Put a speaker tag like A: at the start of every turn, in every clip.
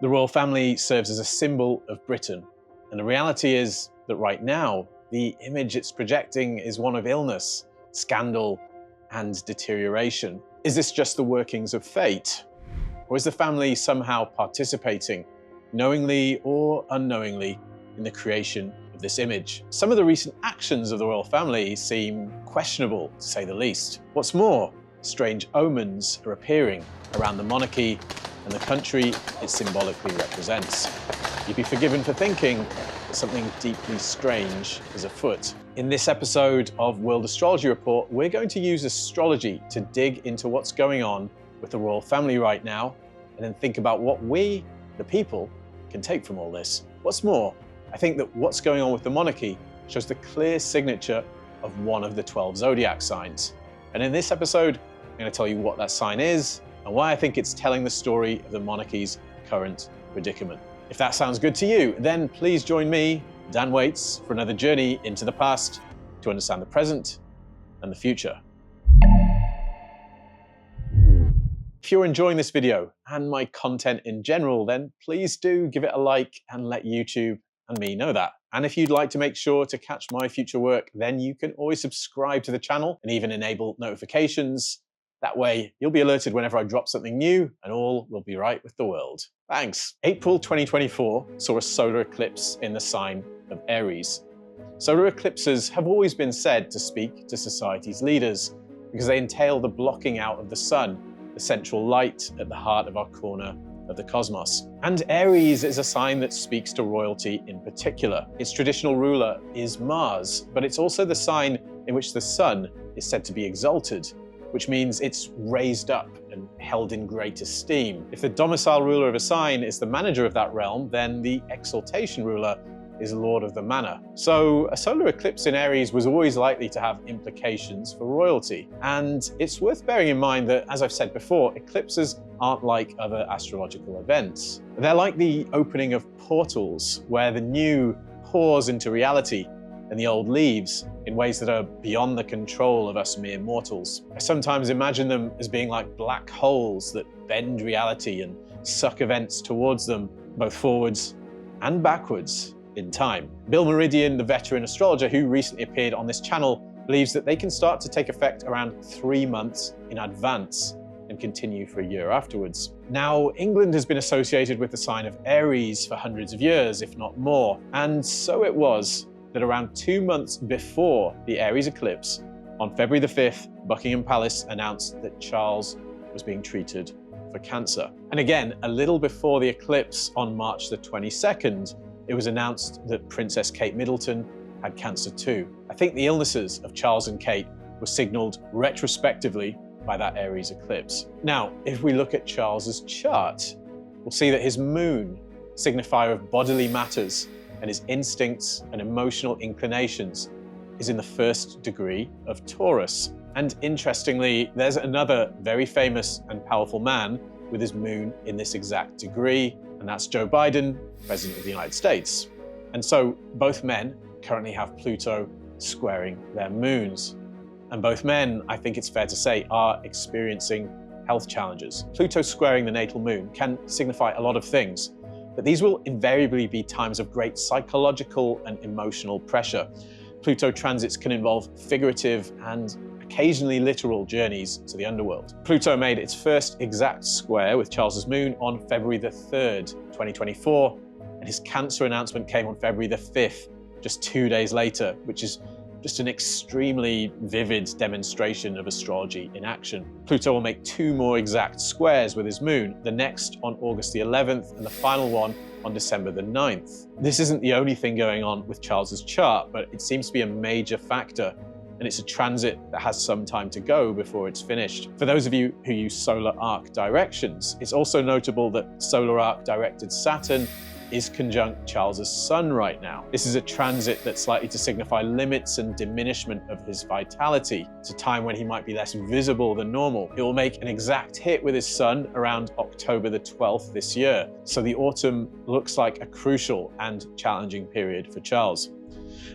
A: The royal family serves as a symbol of Britain, and the reality is that right now, the image it's projecting is one of illness, scandal, and deterioration. Is this just the workings of fate? Or is the family somehow participating, knowingly or unknowingly, in the creation of this image? Some of the recent actions of the royal family seem questionable, to say the least. What's more, strange omens are appearing around the monarchy and the country it symbolically represents. You'd be forgiven for thinking that something deeply strange is afoot. In this episode of World Astrology Report, we're going to use astrology to dig into what's going on with the royal family right now, and then think about what we, the people, can take from all this. What's more, I think that what's going on with the monarchy shows the clear signature of one of the 12 zodiac signs. And in this episode, I'm going to tell you what that sign is and why I think it's telling the story of the monarchy's current predicament. If that sounds good to you, then please join me, Dan Waits, for another journey into the past to understand the present and the future. If you're enjoying this video and my content in general, then please do give it a like and let YouTube and me know that. And if you'd like to make sure to catch my future work, then you can always subscribe to the channel and even enable notifications. That way, you'll be alerted whenever I drop something new and all will be right with the world. Thanks. April 2024 saw a solar eclipse in the sign of Aries. Solar eclipses have always been said to speak to society's leaders because they entail the blocking out of the sun, the central light at the heart of our corner of the cosmos. And Aries is a sign that speaks to royalty in particular. Its traditional ruler is Mars, but it's also the sign in which the sun is said to be exalted, which means it's raised up and held in great esteem. If the domicile ruler of a sign is the manager of that realm, then the exaltation ruler is lord of the manor. So a solar eclipse in Aries was always likely to have implications for royalty. And it's worth bearing in mind that, as I've said before, eclipses aren't like other astrological events. They're like the opening of portals, where the new pours into reality and the old leaves in ways that are beyond the control of us mere mortals. I sometimes imagine them as being like black holes that bend reality and suck events towards them, both forwards and backwards in time. Bill Meridian, the veteran astrologer who recently appeared on this channel, believes that they can start to take effect around 3 months in advance and continue for a year afterwards. Now, England has been associated with the sign of Aries for hundreds of years, if not more, and so it was that around 2 months before the Aries eclipse, on February the 5th, Buckingham Palace announced that Charles was being treated for cancer. And again, a little before the eclipse on March the 22nd, it was announced that Princess Kate Middleton had cancer too. I think the illnesses of Charles and Kate were signaled retrospectively by that Aries eclipse. Now, if we look at Charles's chart, we'll see that his moon, signifier of bodily matters, and his instincts and emotional inclinations, is in the 1st degree of Taurus. And interestingly, there's another very famous and powerful man with his moon in this exact degree, and that's Joe Biden, President of the United States. And so both men currently have Pluto squaring their moons. And both men, I think it's fair to say, are experiencing health challenges. Pluto squaring the natal moon can signify a lot of things, but these will invariably be times of great psychological and emotional pressure. Pluto transits can involve figurative and occasionally literal journeys to the underworld. Pluto made its first exact square with Charles's moon on February the 3rd, 2024, and his cancer announcement came on February the 5th, just 2 days later, which is just an extremely vivid demonstration of astrology in action. Pluto will make 2 more exact squares with his moon, the next on August the 11th and the final one on December the 9th. This isn't the only thing going on with Charles's chart, but it seems to be a major factor, and it's a transit that has some time to go before it's finished. For those of you who use solar arc directions, it's also notable that solar arc directed Saturn is conjunct Charles's sun right now. This is a transit that's likely to signify limits and diminishment of his vitality. It's a time when he might be less visible than normal. It will make an exact hit with his sun around October the 12th this year. So the autumn looks like a crucial and challenging period for Charles.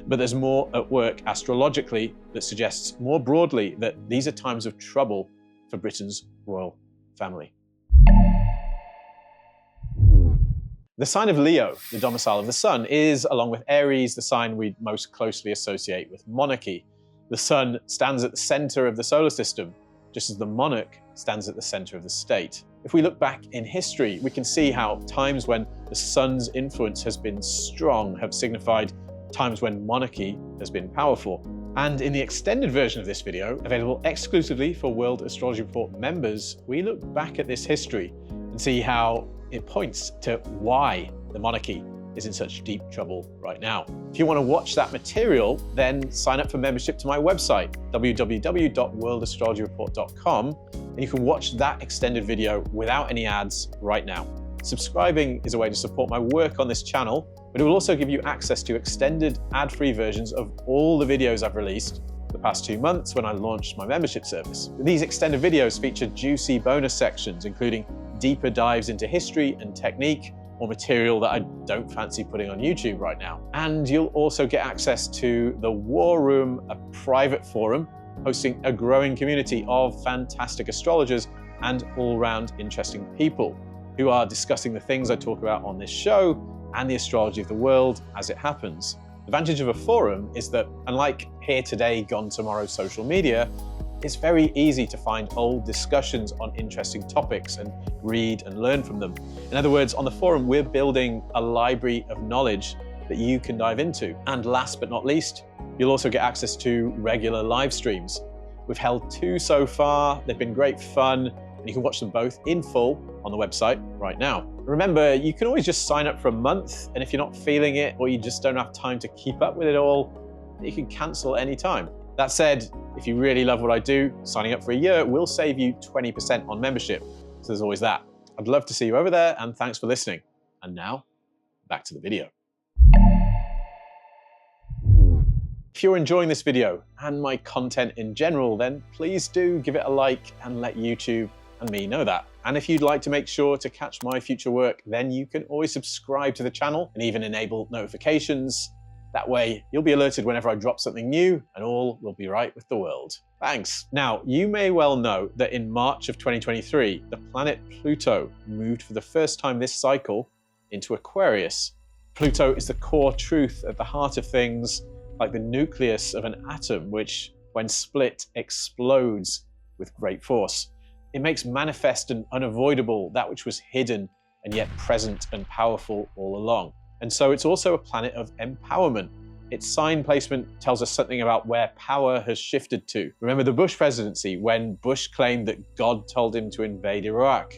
A: But there's more at work astrologically that suggests more broadly that these are times of trouble for Britain's royal family. The sign of Leo, the domicile of the sun, is, along with Aries, the sign we most closely associate with monarchy. The sun stands at the center of the solar system, just as the monarch stands at the center of the state. If we look back in history, we can see how times when the sun's influence has been strong have signified times when monarchy has been powerful. And in the extended version of this video, available exclusively for World Astrology Report members, we look back at this history and see how it points to why the monarchy is in such deep trouble right now. If you want to watch that material, then sign up for membership to my website, www.worldastrologyreport.com, and you can watch that extended video without any ads right now. Subscribing is a way to support my work on this channel, but it will also give you access to extended ad-free versions of all the videos I've released the past 2 months when I launched my membership service. These extended videos feature juicy bonus sections, including deeper dives into history and technique, or material that I don't fancy putting on YouTube right now. And you'll also get access to the War Room, a private forum hosting a growing community of fantastic astrologers and all-round interesting people who are discussing the things I talk about on this show and the astrology of the world as it happens. The advantage of a forum is that, unlike here today, gone tomorrow social media, it's very easy to find old discussions on interesting topics and read and learn from them. In other words, on the forum, we're building a library of knowledge that you can dive into. And last but not least, you'll also get access to regular live streams. We've held 2 so far. They've been great fun, and you can watch them both in full on the website right now. Remember, you can always just sign up for a month, and if you're not feeling it or you just don't have time to keep up with it all, you can cancel anytime. That said, if you really love what I do, signing up for a year will save you 20% on membership. So there's always that. I'd love to see you over there, and thanks for listening. And now, back to the video. If you're enjoying this video and my content in general, then please do give it a like and let YouTube and me know that. And if you'd like to make sure to catch my future work, then you can always subscribe to the channel and even enable notifications. That way, you'll be alerted whenever I drop something new, and all will be right with the world. Thanks. Now, you may well know that in March of 2023, the planet Pluto moved for the first time this cycle into Aquarius. Pluto is the core truth at the heart of things, like the nucleus of an atom, which, when split, explodes with great force. It makes manifest and unavoidable that which was hidden and yet present and powerful all along. And so it's also a planet of empowerment. Its sign placement tells us something about where power has shifted to. Remember the Bush presidency, when Bush claimed that God told him to invade Iraq.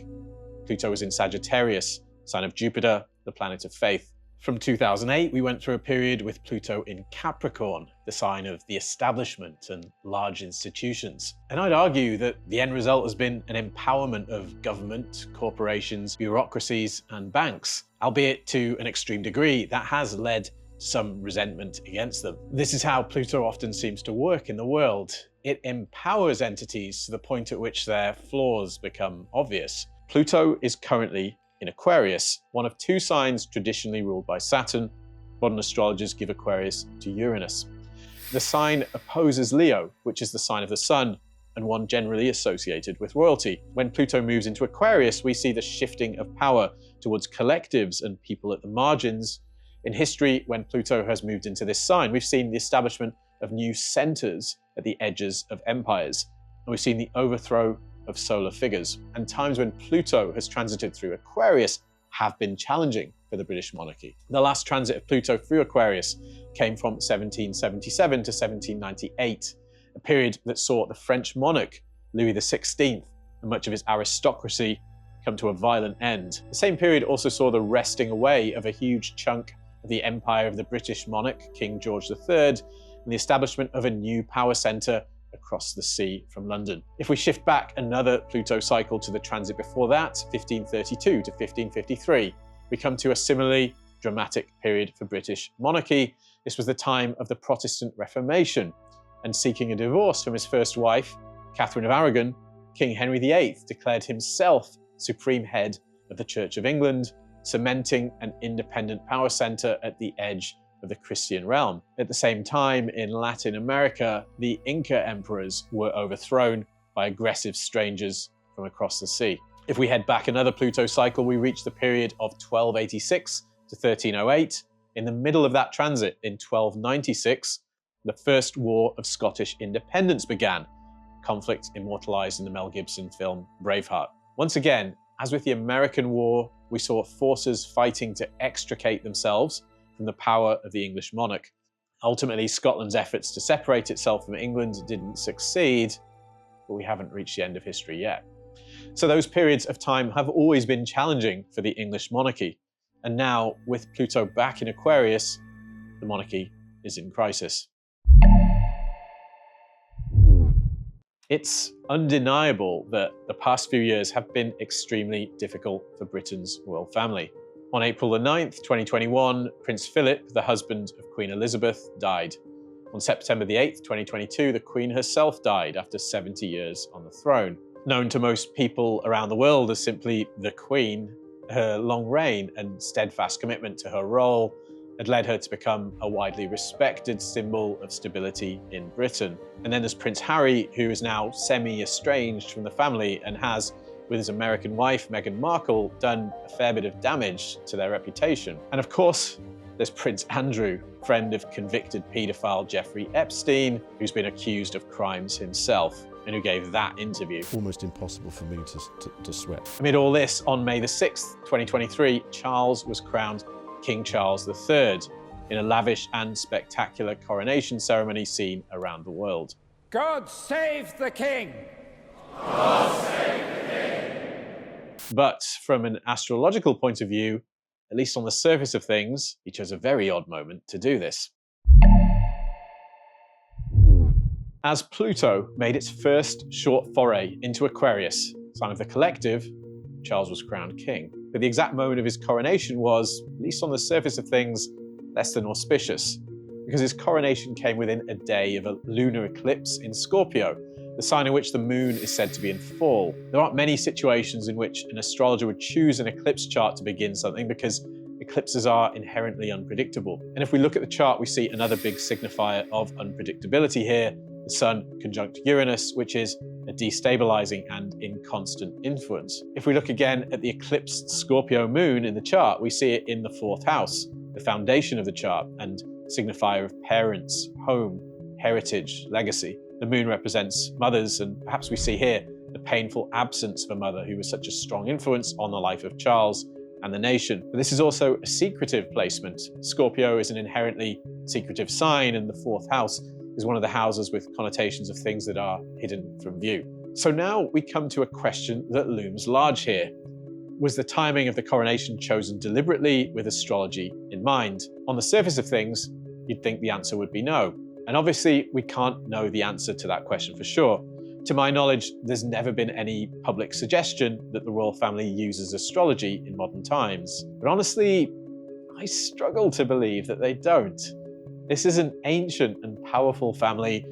A: Pluto was in Sagittarius, sign of Jupiter, the planet of faith. From 2008, we went through a period with Pluto in Capricorn, the sign of the establishment and large institutions. And I'd argue that the end result has been an empowerment of government, corporations, bureaucracies, and banks, albeit to an extreme degree that has led to some resentment against them. This is how Pluto often seems to work in the world. It empowers entities to the point at which their flaws become obvious. Pluto is currently in Aquarius, one of 2 signs traditionally ruled by Saturn. Modern astrologers give Aquarius to Uranus. The sign opposes Leo, which is the sign of the sun, and one generally associated with royalty. When Pluto moves into Aquarius, we see the shifting of power towards collectives and people at the margins. In history, when Pluto has moved into this sign, we've seen the establishment of new centers at the edges of empires, and we've seen the overthrow of solar figures. And times when Pluto has transited through Aquarius have been challenging for the British monarchy. The last transit of Pluto through Aquarius came from 1777 to 1798, a period that saw the French monarch, Louis XVI, and much of his aristocracy come to a violent end. The same period also saw the wresting away of a huge chunk of the empire of the British monarch, King George III, and the establishment of a new power centre across the sea from London. If we shift back another Pluto cycle to the transit before that, 1532 to 1553, we come to a similarly dramatic period for British monarchy. This was the time of the Protestant Reformation, and seeking a divorce from his first wife, Catherine of Aragon, King Henry VIII declared himself supreme head of the Church of England, cementing an independent power centre at the edge of the Christian realm. At the same time, in Latin America, the Inca emperors were overthrown by aggressive strangers from across the sea. If we head back another Pluto cycle, we reach the period of 1286 to 1308. In the middle of that transit, in 1296, the First War of Scottish Independence began, conflict immortalized in the Mel Gibson film Braveheart. Once again, as with the American War, we saw forces fighting to extricate themselves from the power of the English monarch. Ultimately, Scotland's efforts to separate itself from England didn't succeed, but we haven't reached the end of history yet. So those periods of time have always been challenging for the English monarchy. And now, with Pluto back in Aquarius, the monarchy is in crisis. It's undeniable that the past few years have been extremely difficult for Britain's royal family. On April the 9th, 2021, Prince Philip, the husband of Queen Elizabeth, died. On September the 8th, 2022, the Queen herself died after 70 years on the throne. Known to most people around the world as simply the Queen, her long reign and steadfast commitment to her role had led her to become a widely respected symbol of stability in Britain. And then there's Prince Harry, who is now semi-estranged from the family and has, with his American wife, Meghan Markle, done a fair bit of damage to their reputation. And of course, there's Prince Andrew, friend of convicted paedophile Jeffrey Epstein, who's been accused of crimes himself, and who gave that interview.
B: Almost impossible for me to sweat.
A: Amid all this, on May the 6th, 2023, Charles was crowned King Charles III in a lavish and spectacular coronation ceremony seen around the world.
C: God save the King! God save the King!
A: But from an astrological point of view, at least on the surface of things, he chose a very odd moment to do this. As Pluto made its first short foray into Aquarius, sign of the collective, Charles was crowned king. But the exact moment of his coronation was, at least on the surface of things, less than auspicious, because his coronation came within a day of a lunar eclipse in Scorpio, the sign in which the moon is said to be in fall. There aren't many situations in which an astrologer would choose an eclipse chart to begin something, because eclipses are inherently unpredictable. And if we look at the chart, we see another big signifier of unpredictability here, the Sun conjunct Uranus, which is a destabilizing and inconstant influence. If we look again at the eclipsed Scorpio moon in the chart, we see it in the 4th house, the foundation of the chart and signifier of parents, home, heritage, legacy. The moon represents mothers, and perhaps we see here the painful absence of a mother who was such a strong influence on the life of Charles and the nation. But this is also a secretive placement. Scorpio is an inherently secretive sign, and the 4th house is one of the houses with connotations of things that are hidden from view. So now we come to a question that looms large here. Was the timing of the coronation chosen deliberately with astrology in mind? On the surface of things, you'd think the answer would be no. And obviously, we can't know the answer to that question for sure. To my knowledge, there's never been any public suggestion that the royal family uses astrology in modern times. But honestly, I struggle to believe that they don't. This is an ancient and powerful family,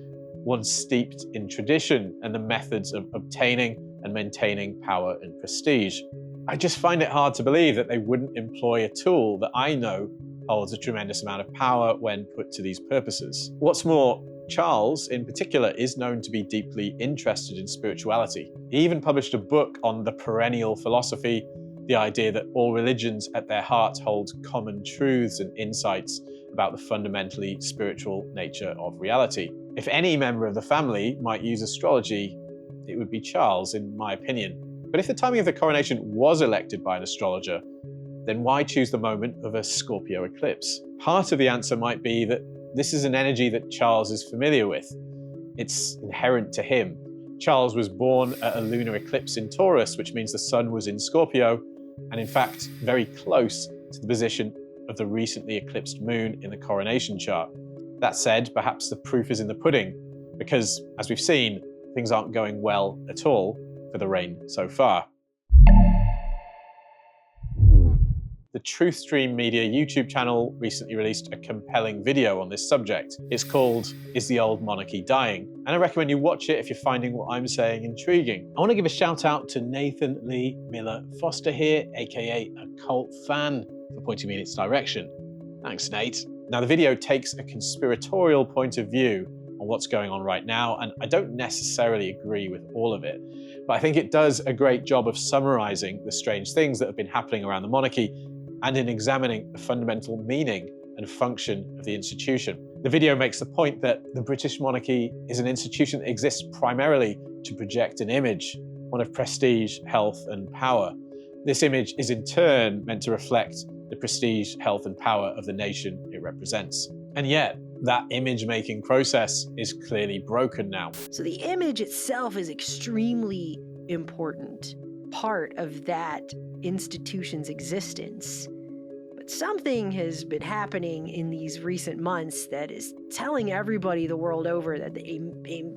A: one steeped in tradition and the methods of obtaining and maintaining power and prestige. I just find it hard to believe that they wouldn't employ a tool that I know holds a tremendous amount of power when put to these purposes. What's more, Charles, in particular, is known to be deeply interested in spirituality. He even published a book on the perennial philosophy, the idea that all religions at their heart hold common truths and insights about the fundamentally spiritual nature of reality. If any member of the family might use astrology, it would be Charles, in my opinion. But if the timing of the coronation was elected by an astrologer, then why choose the moment of a Scorpio eclipse? Part of the answer might be that this is an energy that Charles is familiar with. It's inherent to him. Charles was born at a lunar eclipse in Taurus, which means the sun was in Scorpio, and in fact, very close to the position of the recently eclipsed moon in the coronation chart. That said, perhaps the proof is in the pudding, because as we've seen, things aren't going well at all for the reign so far. The Truthstream Media YouTube channel recently released a compelling video on this subject. It's called Is the Old Monarchy Dying? And I recommend you watch it if you're finding what I'm saying intriguing. I want to give a shout out to Nathan Lee Miller Foster here, aka a cult fan, for pointing me in its direction. Thanks, Nate. Now, the video takes a conspiratorial point of view on what's going on right now, and I don't necessarily agree with all of it. But I think it does a great job of summarizing the strange things that have been happening around the monarchy and in examining the fundamental meaning and function of the institution. The video makes the point that the British monarchy is an institution that exists primarily to project an image, one of prestige, health, and power. This image is in turn meant to reflect the prestige, health, and power of the nation it represents. And yet, that image-making process is clearly broken now.
D: So the image itself is extremely important part of that institution's existence. But something has been happening in these recent months that is telling everybody the world over that a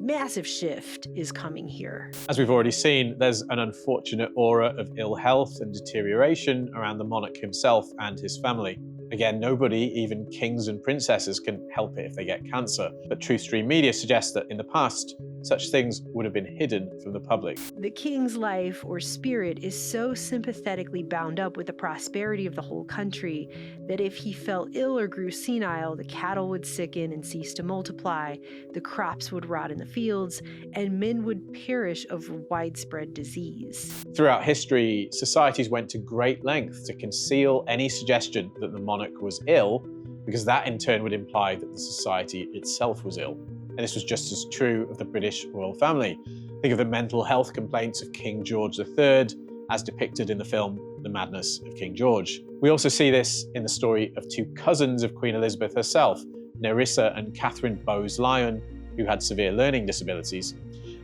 D: massive shift is coming here.
A: As we've already seen, there's an unfortunate aura of ill health and deterioration around the monarch himself and his family. Again, nobody, even kings and princesses, can help it if they get cancer. But Truthstream Media suggests that in the past, such things would have been hidden from the public.
D: The king's life or spirit is so sympathetically bound up with the prosperity of the whole country that if he fell ill or grew senile, the cattle would sicken and cease to multiply, the crops would rot in the fields, and men would perish of widespread disease.
A: Throughout history, societies went to great lengths to conceal any suggestion that the monarch was ill, because that in turn would imply that the society itself was ill. And this was just as true of the British royal family. Think of the mental health complaints of King George III, as depicted in the film The Madness of King George. We also see this in the story of two cousins of Queen Elizabeth herself, Nerissa and Catherine Bowes-Lyon, who had severe learning disabilities.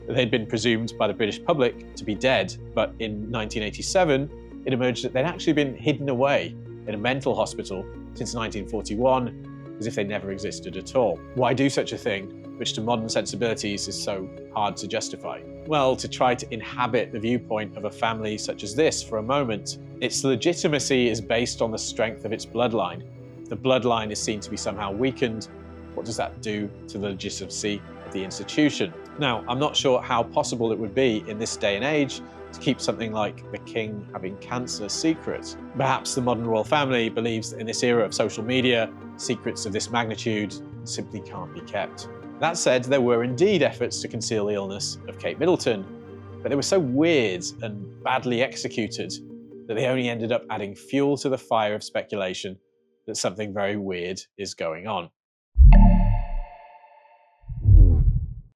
A: They'd been presumed by the British public to be dead, but in 1987, it emerged that they'd actually been hidden away in a mental hospital since 1941, as if they never existed at all. Why do such a thing, which to modern sensibilities is so hard to justify? Well, to try to inhabit the viewpoint of a family such as this for a moment. Its legitimacy is based on the strength of its bloodline. If the bloodline is seen to be somehow weakened, what does that do to the legitimacy of the institution? Now, I'm not sure how possible it would be in this day and age to keep something like the king having cancer secret. Perhaps the modern royal family believes that in this era of social media, secrets of this magnitude simply can't be kept. That said, there were indeed efforts to conceal the illness of Kate Middleton, but they were so weird and badly executed that they only ended up adding fuel to the fire of speculation that something very weird is going on.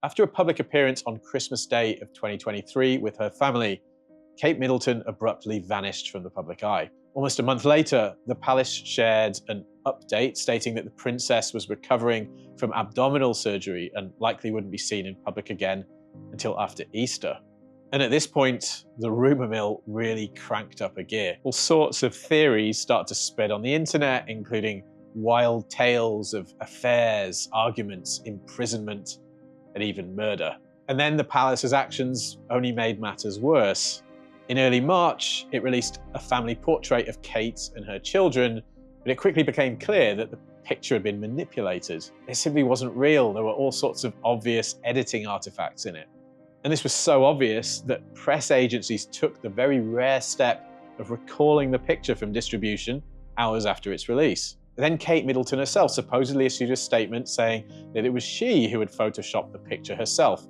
A: After a public appearance on Christmas Day of 2023 with her family, Kate Middleton abruptly vanished from the public eye. Almost a month later, the palace shared an update stating that the princess was recovering from abdominal surgery and likely wouldn't be seen in public again until after Easter. And at this point, the rumour mill really cranked up a gear. All sorts of theories start to spread on the internet, including wild tales of affairs, arguments, imprisonment, and even murder. And then the palace's actions only made matters worse. In early March, it released a family portrait of Kate and her children, but it quickly became clear that the picture had been manipulated. It simply wasn't real. There were all sorts of obvious editing artifacts in it. And this was so obvious that press agencies took the very rare step of recalling the picture from distribution hours after its release. Then Kate Middleton herself supposedly issued a statement saying that it was she who had photoshopped the picture herself.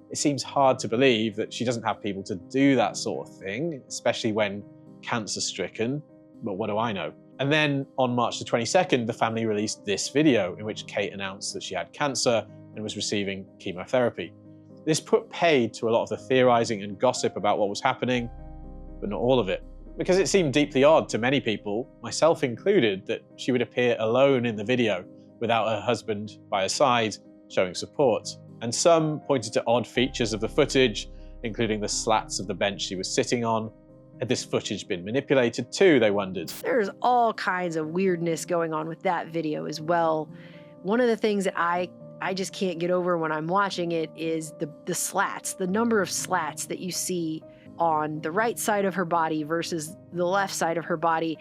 A: It seems hard to believe that she doesn't have people to do that sort of thing, especially when cancer-stricken, but what do I know? And then on March the 22nd, the family released this video in which Kate announced that she had cancer and was receiving chemotherapy. This put paid to a lot of the theorizing and gossip about what was happening, but not all of it. Because it seemed deeply odd to many people, myself included, that she would appear alone in the video without her husband by her side showing support. And some pointed to odd features of the footage, including the slats of the bench she was sitting on. Had this footage been manipulated too, they wondered.
D: There's all kinds of weirdness going on with that video as well. One of the things that I just can't get over when I'm watching it is the slats, the number of slats that you see on the right side of her body versus the left side of her body.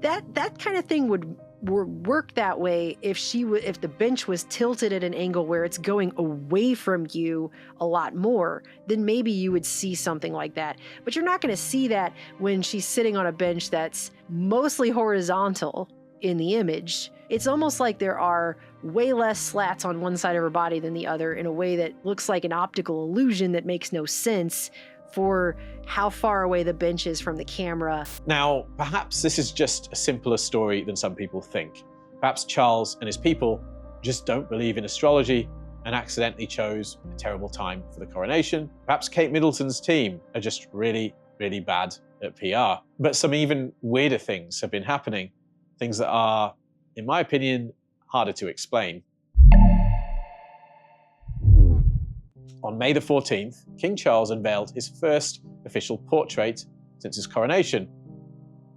D: That kind of thing would work that way if the bench was tilted at an angle where it's going away from you a lot more, then maybe you would see something like that. But you're not going to see that when she's sitting on a bench that's mostly horizontal in the image. It's almost like there are way less slats on one side of her body than the other in a way that looks like an optical illusion that makes no sense for how far away the bench is from the camera.
A: Now, perhaps this is just a simpler story than some people think. Perhaps Charles and his people just don't believe in astrology and accidentally chose a terrible time for the coronation. Perhaps Kate Middleton's team are just really, really bad at PR. But some even weirder things have been happening, things that are, in my opinion, harder to explain. On May the 14th, King Charles unveiled his first official portrait since his coronation,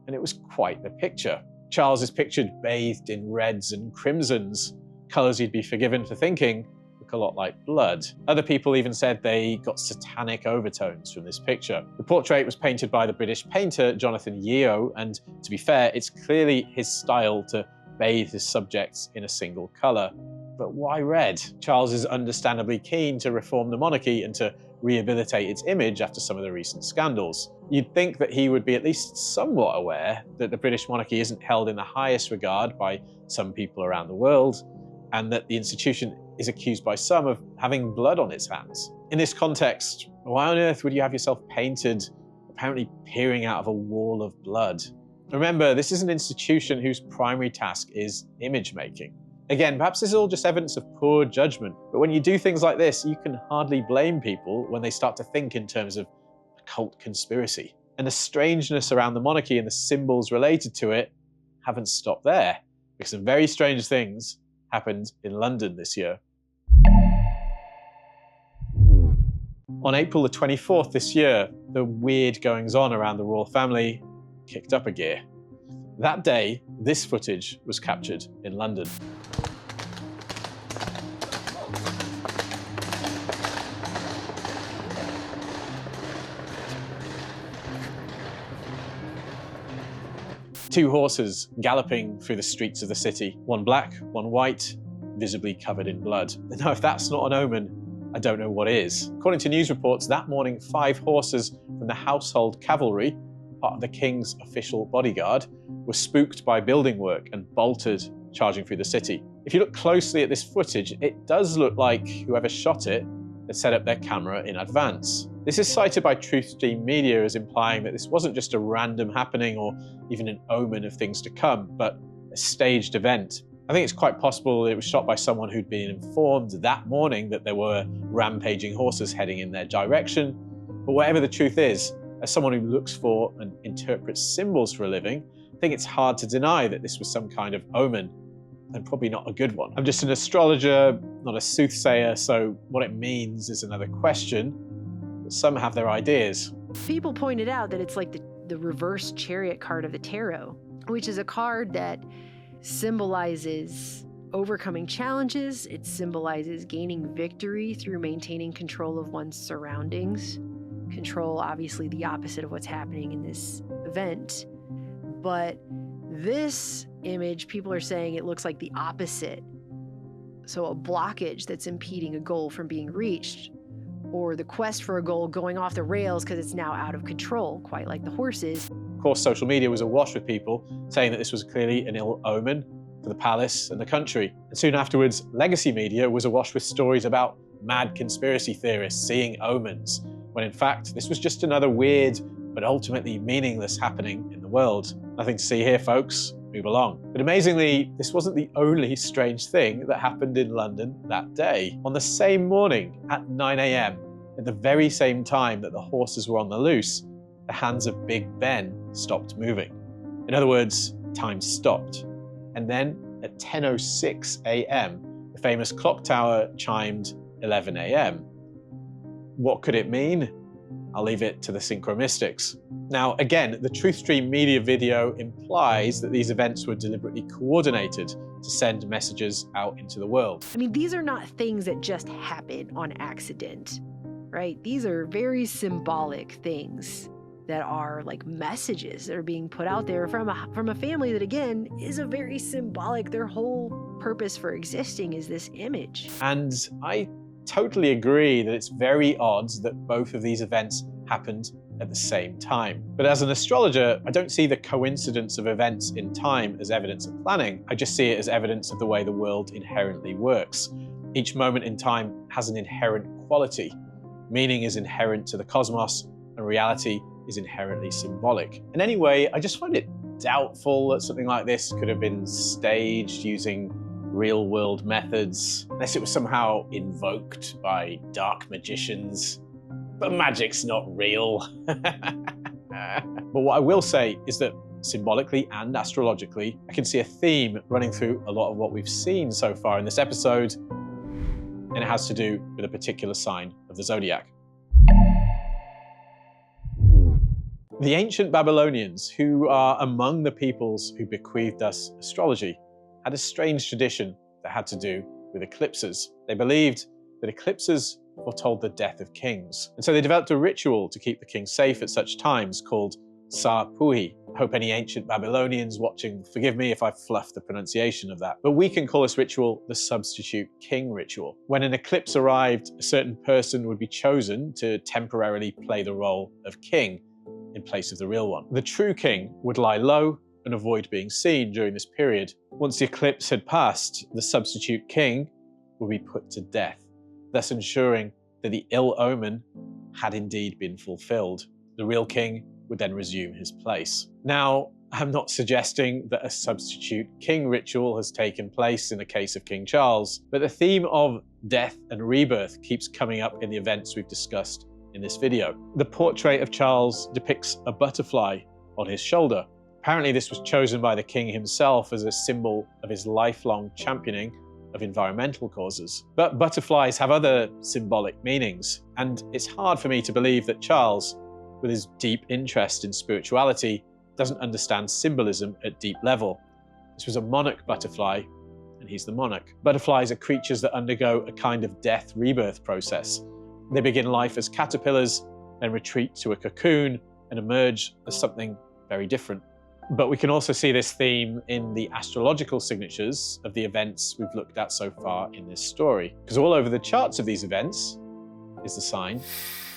A: and it was quite the picture. Charles is pictured bathed in reds and crimsons, colours you'd be forgiven for thinking look a lot like blood. Other people even said they got satanic overtones from this picture. The portrait was painted by the British painter Jonathan Yeo, and to be fair, it's clearly his style to bathe his subjects in a single colour. But why red? Charles is understandably keen to reform the monarchy and to rehabilitate its image after some of the recent scandals. You'd think that he would be at least somewhat aware that the British monarchy isn't held in the highest regard by some people around the world, and that the institution is accused by some of having blood on its hands. In this context, why on earth would you have yourself painted apparently peering out of a wall of blood? Remember, this is an institution whose primary task is image making. Again, perhaps this is all just evidence of poor judgment, but when you do things like this, you can hardly blame people when they start to think in terms of occult conspiracy. And the strangeness around the monarchy and the symbols related to it haven't stopped there, because some very strange things happened in London this year. On April the 24th this year, the weird goings-on around the royal family kicked up a gear. That day, this footage was captured in London. Two horses galloping through the streets of the city, one black, one white, visibly covered in blood. Now, if that's not an omen, I don't know what is. According to news reports, that morning 5 horses from the Household Cavalry, part of the King's official bodyguard, were spooked by building work and bolted, charging through the city. If you look closely at this footage, it does look like whoever shot it had set up their camera in advance. This is cited by Truthstream Media as implying that this wasn't just a random happening or even an omen of things to come, but a staged event. I think it's quite possible it was shot by someone who'd been informed that morning that there were rampaging horses heading in their direction. But whatever the truth is, as someone who looks for and interprets symbols for a living, I think it's hard to deny that this was some kind of omen, and probably not a good one. I'm just an astrologer, not a soothsayer, so what it means is another question, but some have their ideas.
D: People pointed out that it's like the reverse chariot card of the tarot, which is a card that symbolizes overcoming challenges. It symbolizes gaining victory through maintaining control of one's surroundings. Control, obviously, the opposite of what's happening in this event. But this image, people are saying it looks like the opposite. So a blockage that's impeding a goal from being reached, or the quest for a goal going off the rails because it's now out of control, quite like the horses.
A: Of course, social media was awash with people saying that this was clearly an ill omen for the palace and the country. And soon afterwards, legacy media was awash with stories about mad conspiracy theorists seeing omens, when in fact, this was just another weird but ultimately meaningless happening in the world. Nothing to see here, folks. Move along. But amazingly, this wasn't the only strange thing that happened in London that day. On the same morning at 9 AM, at the very same time that the horses were on the loose, the hands of Big Ben stopped moving. In other words, time stopped. And then at 10:06 AM, the famous clock tower chimed 11 AM. What could it mean? I'll leave it to the synchromystics. Now, again, the Truthstream Media video implies that these events were deliberately coordinated to send messages out into the world.
D: I mean, these are not things that just happen on accident, right? These are very symbolic things that are like messages that are being put out there from a family that, again, is a very symbolic, their whole purpose for existing is this image.
A: And I totally agree that it's very odd that both of these events happened at the same time. But as an astrologer, I don't see the coincidence of events in time as evidence of planning. I just see it as evidence of the way the world inherently works. Each moment in time has an inherent quality. Meaning is inherent to the cosmos, and reality is inherently symbolic. And anyway, I just find it doubtful that something like this could have been staged using real-world methods, unless it was somehow invoked by dark magicians. But magic's not real. But what I will say is that symbolically and astrologically, I can see a theme running through a lot of what we've seen so far in this episode, and it has to do with a particular sign of the zodiac. The ancient Babylonians, who are among the peoples who bequeathed us astrology, had a strange tradition that had to do with eclipses. They believed that eclipses foretold the death of kings. And so they developed a ritual to keep the king safe at such times called Sa-Puhi. I hope any ancient Babylonians watching forgive me if I fluff the pronunciation of that. But we can call this ritual the substitute king ritual. When an eclipse arrived, a certain person would be chosen to temporarily play the role of king in place of the real one. The true king would lie low and avoid being seen during this period. Once the eclipse had passed, the substitute king would be put to death, thus ensuring that the ill omen had indeed been fulfilled. The real king would then resume his place. Now, I'm not suggesting that a substitute king ritual has taken place in the case of King Charles, but the theme of death and rebirth keeps coming up in the events we've discussed in this video. The portrait of Charles depicts a butterfly on his shoulder. Apparently this was chosen by the king himself as a symbol of his lifelong championing of environmental causes. But butterflies have other symbolic meanings, and it's hard for me to believe that Charles, with his deep interest in spirituality, doesn't understand symbolism at deep level. This was a monarch butterfly, and he's the monarch. Butterflies are creatures that undergo a kind of death-rebirth process. They begin life as caterpillars, then retreat to a cocoon and emerge as something very different. But we can also see this theme in the astrological signatures of the events we've looked at so far in this story. Because all over the charts of these events is the sign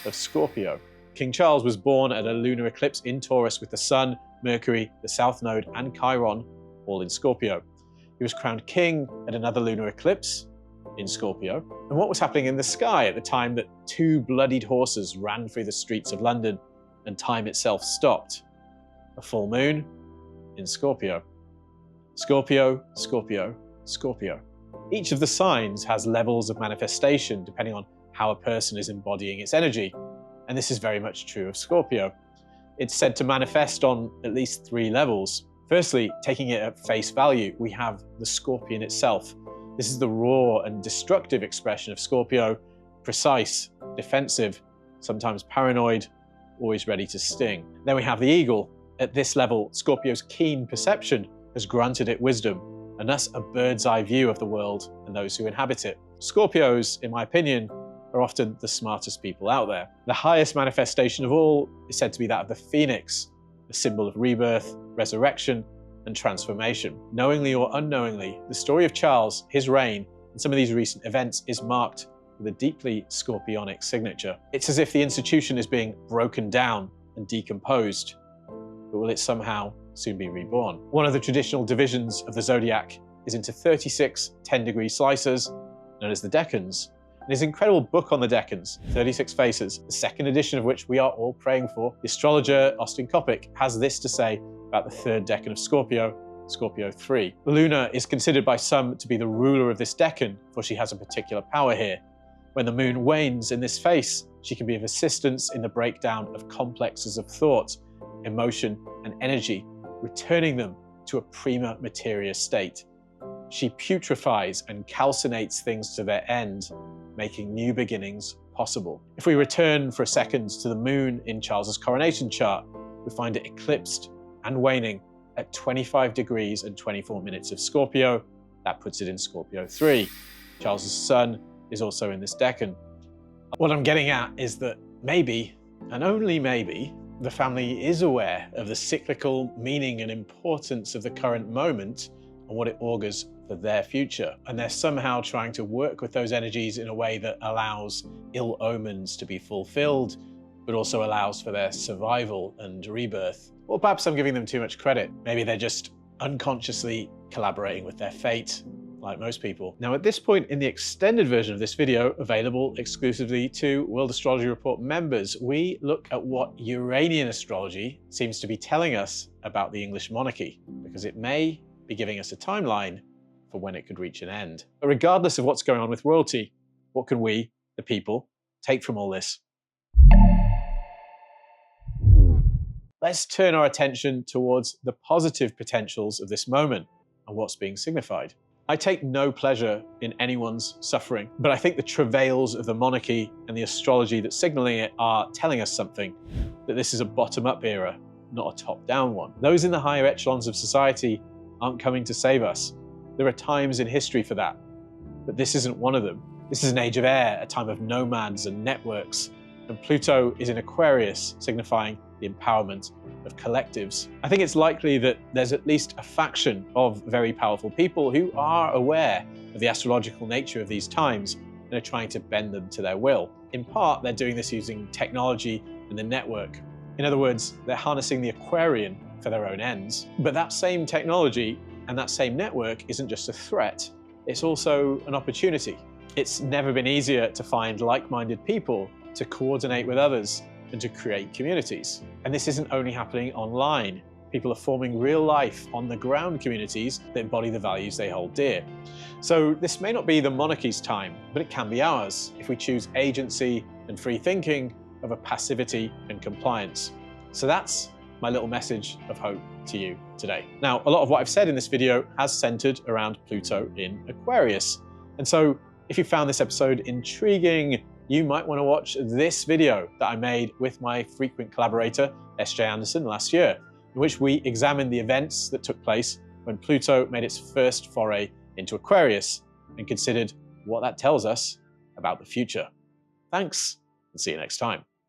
A: of Scorpio. King Charles was born at a lunar eclipse in Taurus with the Sun, Mercury, the South Node, and Chiron all in Scorpio. He was crowned king at another lunar eclipse in Scorpio. And what was happening in the sky at the time that two bloodied horses ran through the streets of London and time itself stopped? A full moon in Scorpio. Scorpio, Scorpio, Scorpio. Each of the signs has levels of manifestation depending on how a person is embodying its energy. And this is very much true of Scorpio. It's said to manifest on at least 3 levels. Firstly, taking it at face value, we have the scorpion itself. This is the raw and destructive expression of Scorpio, precise, defensive, sometimes paranoid, always ready to sting. Then we have the eagle. At this level, Scorpio's keen perception has granted it wisdom, and thus a bird's eye view of the world and those who inhabit it. Scorpios, in my opinion, are often the smartest people out there. The highest manifestation of all is said to be that of the phoenix, a symbol of rebirth, resurrection, and transformation. Knowingly or unknowingly, the story of Charles, his reign, and some of these recent events is marked with a deeply scorpionic signature. It's as if the institution is being broken down and decomposed, but will it somehow soon be reborn? One of the traditional divisions of the zodiac is into 36 10-degree slices, known as the decans. And his incredible book on the decans, 36 Faces, the second edition of which we are all praying for, the astrologer Austin Coppock has this to say about the third decan of Scorpio, Scorpio 3. Luna is considered by some to be the ruler of this decan, for she has a particular power here. When the moon wanes in this face, she can be of assistance in the breakdown of complexes of thought, emotion, and energy, returning them to a prima materia state. She putrefies and calcinates things to their end, making new beginnings possible. If we return for a second to the moon in Charles's coronation chart, we find it eclipsed and waning at 25 degrees and 24 minutes of Scorpio. That puts it in Scorpio 3. Charles's sun is also in this decan. What I'm getting at is that maybe, and only maybe, the family is aware of the cyclical meaning and importance of the current moment and what it augurs for their future. And they're somehow trying to work with those energies in a way that allows ill omens to be fulfilled but also allows for their survival and rebirth. Or perhaps I'm giving them too much credit. Maybe they're just unconsciously collaborating with their fate, like most people. Now, at this point in the extended version of this video, available exclusively to World Astrology Report members, we look at what Uranian astrology seems to be telling us about the English monarchy, because it may be giving us a timeline for when it could reach an end. But regardless of what's going on with royalty, what can we, the people, take from all this? Let's turn our attention towards the positive potentials of this moment and what's being signified. I take no pleasure in anyone's suffering, but I think the travails of the monarchy and the astrology that's signaling it are telling us something, that this is a bottom-up era, not a top-down one. Those in the higher echelons of society aren't coming to save us. There are times in history for that, but this isn't one of them. This is an age of air, a time of nomads and networks, and Pluto is in Aquarius, signifying the empowerment of collectives. I think it's likely that there's at least a faction of very powerful people who are aware of the astrological nature of these times and are trying to bend them to their will. In part, they're doing this using technology and the network. In other words, they're harnessing the Aquarian for their own ends. But that same technology and that same network isn't just a threat, it's also an opportunity. It's never been easier to find like-minded people to coordinate with others and to create communities. And this isn't only happening online. People are forming real-life, on-the-ground communities that embody the values they hold dear. So this may not be the monarchy's time, but it can be ours if we choose agency and free thinking over passivity and compliance. So that's my little message of hope to you today. Now, a lot of what I've said in this video has centered around Pluto in Aquarius. And so if you found this episode intriguing, you might want to watch this video that I made with my frequent collaborator, S.J. Anderson, last year, in which we examined the events that took place when Pluto made its first foray into Aquarius and considered what that tells us about the future. Thanks, and see you next time.